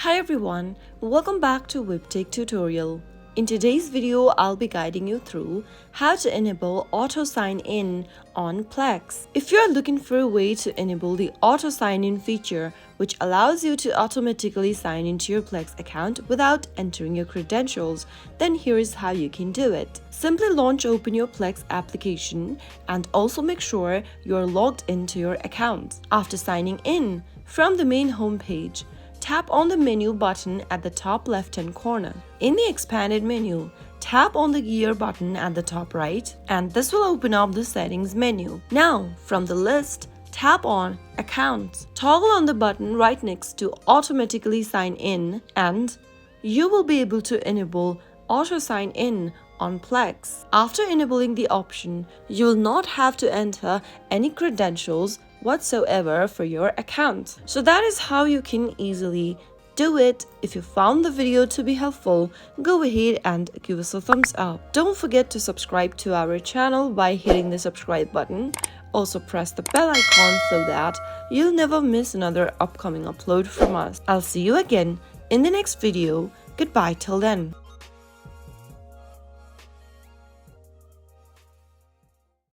Hi everyone, welcome back to Webtech Tutorial. In today's video, I'll be guiding you through how to enable auto sign in on Plex. If you're looking for a way to enable the auto sign in feature, which allows you to automatically sign into your Plex account without entering your credentials, then here is how you can do it. Simply open your Plex application and also make sure you're logged into your account. After signing in, from the main home page, tap on the menu button at the top left-hand corner. In the expanded menu, tap on the gear button at the top right, and this will open up the settings menu. Now, from the list, tap on Accounts. Toggle on the button right next to Automatically Sign In, and you will be able to enable Auto Sign In on Plex. After enabling the option, you will not have to enter any credentials whatsoever for your account. So that is how you can easily do it. If you found the video to be helpful, go ahead and give us a thumbs up. Don't forget to subscribe to our channel by hitting the subscribe button. Also press the bell icon so that you'll never miss another upcoming upload from us. I'll see you again in the next video. Goodbye till then.